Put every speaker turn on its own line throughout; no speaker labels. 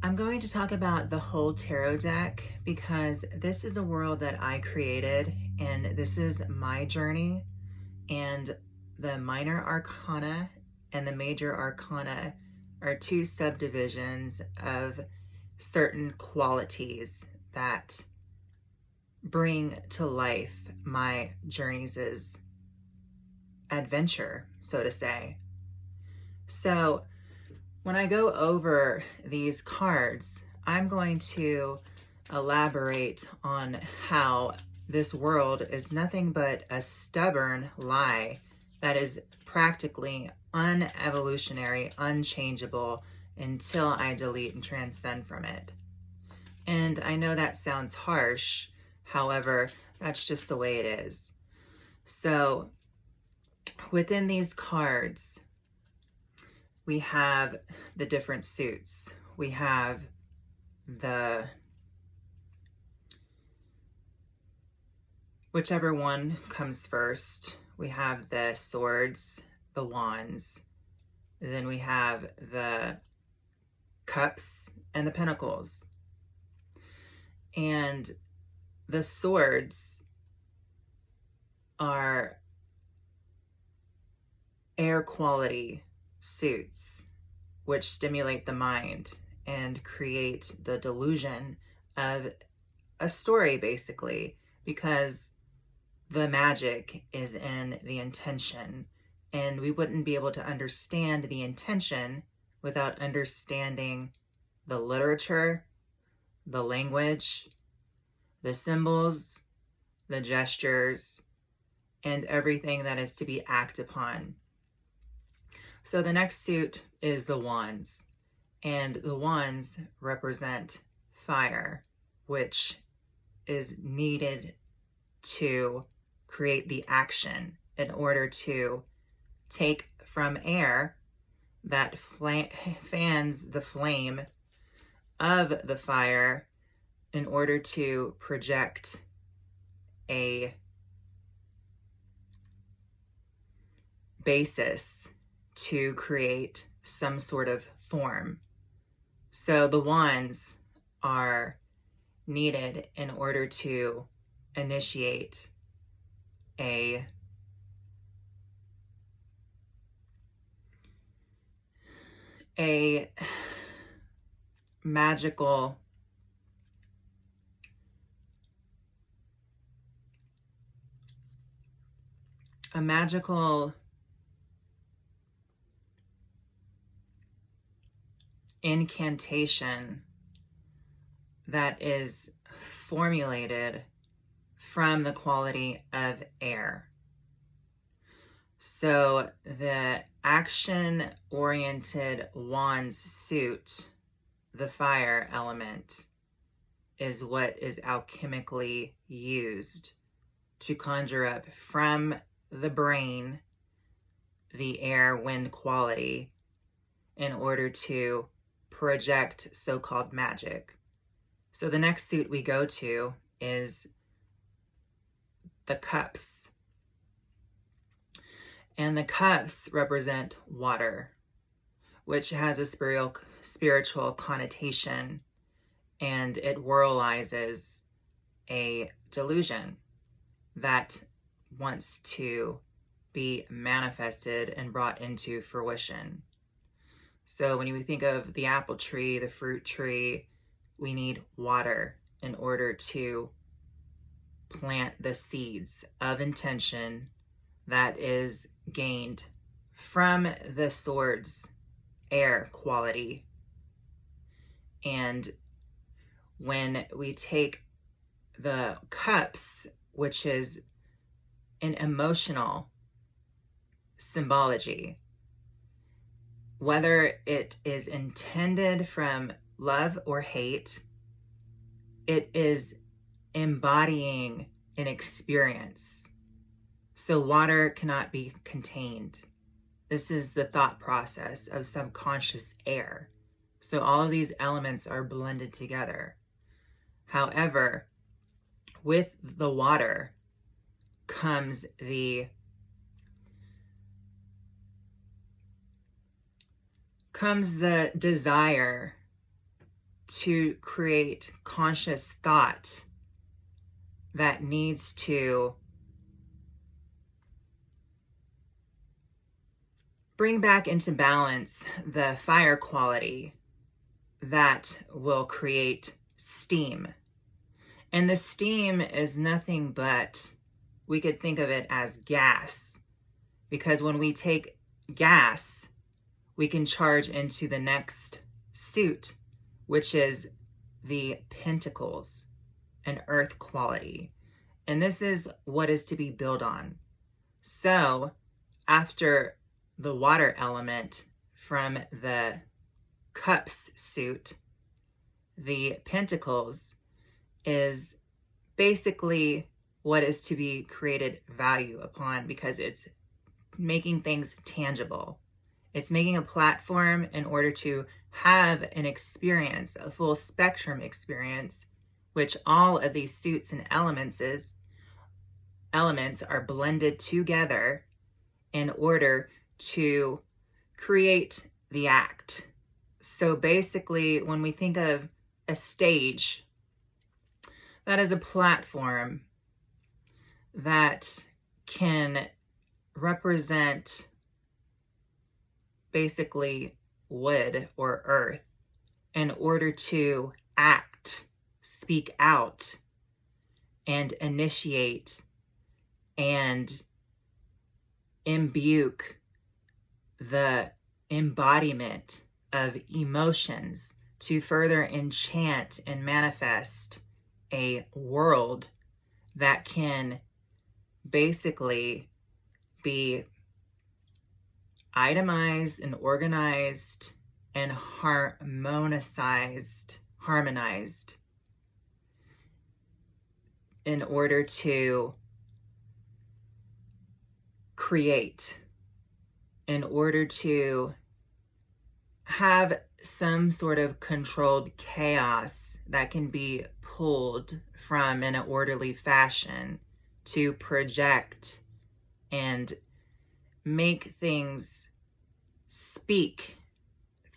I'm going to talk about the whole tarot deck because this is a world that I created and this is my journey. And the minor arcana and the major arcana are two subdivisions of certain qualities that bring to life my journeys' adventure, so to say. So when I go over these cards, I'm going to elaborate on how this world is nothing but a stubborn lie that is practically unevolutionary, unchangeable until I delete and transcend from it. And I know that sounds harsh, however, that's just the way it is. So within these cards, we have the different suits. We have the whichever one comes first. We have the swords, the wands, then we have the cups and the pentacles. And the swords are air quality suits which stimulate the mind and create the delusion of a story, basically, because the magic is in the intention, and we wouldn't be able to understand the intention without understanding the literature, the language, the symbols, the gestures, and everything that is to be acted upon. So the next suit is the wands, and the wands represent fire, which is needed to create the action in order to take from air that fans the flame of the fire in order to project a basis to create some sort of form. So the wands are needed in order to initiate a magical incantation that is formulated from the quality of air. So the action-oriented wands suit, the fire element, is what is alchemically used to conjure up from the brain the air wind quality in order to project so-called magic. So the next suit we go to is the cups. And the cups represent water, which has a spiritual connotation, and it whirlizes a delusion that wants to be manifested and brought into fruition. So when you think of the apple tree, the fruit tree, we need water in order to plant the seeds of intention that is gained from the sword's air quality. And when we take the cups, which is an emotional symbology, whether it is intended from love or hate, it is embodying an experience. So water cannot be contained. This is the thought process of subconscious air. So all of these elements are blended together. However, with the water comes the desire to create conscious thought that needs to bring back into balance the fire quality that will create steam. And the steam is nothing but, we could think of it as gas, because when we take gas, we can charge into the next suit, which is the pentacles, an earth quality. And this is what is to be built on. So after the water element from the cups suit, the pentacles is basically what is to be created value upon, because it's making things tangible. It's making a platform in order to have an experience, a full spectrum experience, which all of these suits and elements are blended together in order to create the act. So basically, when we think of a stage, that is a platform that can represent basically wood or earth in order to act, speak out, and initiate and imbue the embodiment of emotions to further enchant and manifest a world that can basically be itemized and organized and harmonized in order to create, in order to have some sort of controlled chaos that can be pulled from in an orderly fashion to project and make things speak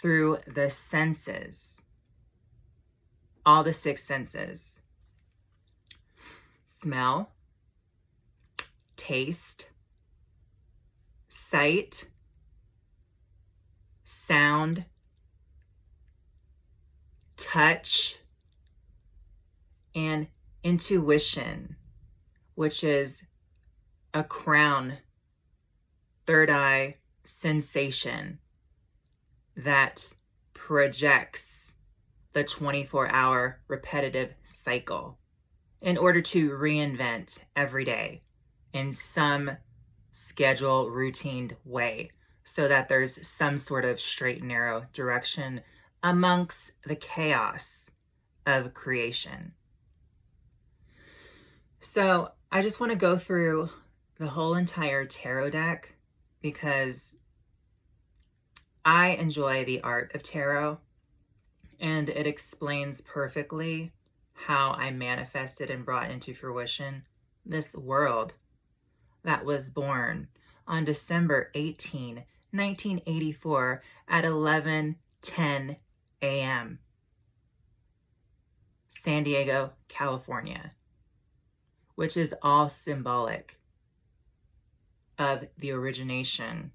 through the senses, all the six senses: smell, taste, sight, sound, touch, and intuition, which is a crown, third eye sensation that projects the 24-hour repetitive cycle in order to reinvent every day in some schedule, routine way, so that there's some sort of straight and narrow direction amongst the chaos of creation. So I just want to go through the whole entire tarot deck because I enjoy the art of tarot, and it explains perfectly how I manifested and brought into fruition this world that was born on December 18, 1984 at 11:10 a.m. San Diego, California, which is all symbolic of the origination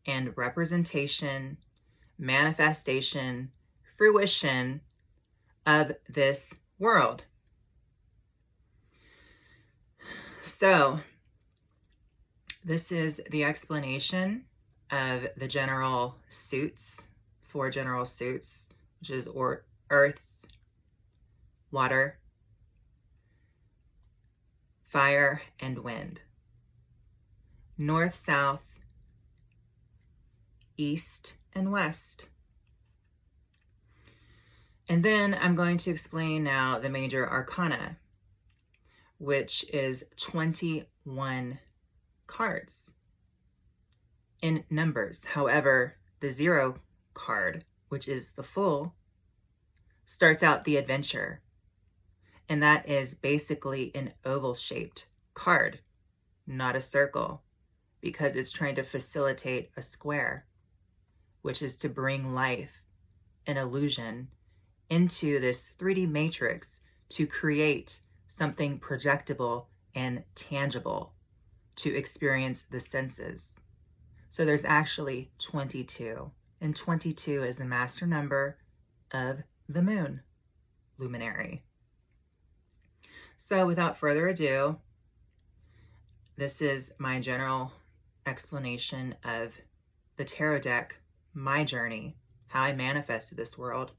and representation, manifestation, fruition of this world. So this is the explanation of the general suits, 4 general suits, which is earth, water, fire, and wind. North, south, east, and west. And then I'm going to explain now the major arcana, which is 21 cards in numbers. However, the 0 card, which is the full, starts out the adventure. And that is basically an oval-shaped card, not a circle, because it's trying to facilitate a square, which is to bring life and illusion into this 3D matrix to create something projectable and tangible to experience the senses. So there's actually 22, and 22 is the master number of the moon luminary. So without further ado, this is my general explanation of the tarot deck, my journey, how I manifested this world,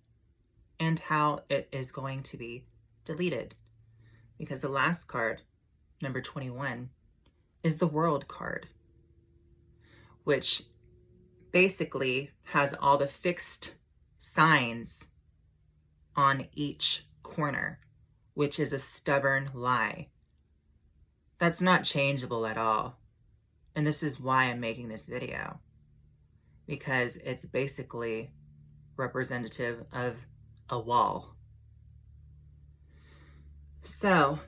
and how it is going to be deleted. Because the last card, number 21, is the World card, which basically has all the fixed signs on each corner, which is a stubborn lie. That's not changeable at all. And this is why I'm making this video, because it's basically representative of a wall. So,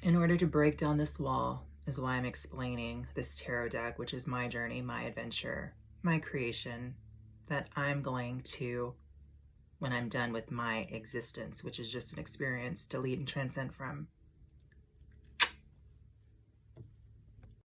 in order to break down this wall is why I'm explaining this tarot deck, which is my journey, my adventure, my creation, that I'm going to, when I'm done with my existence, which is just an experience, delete and transcend from.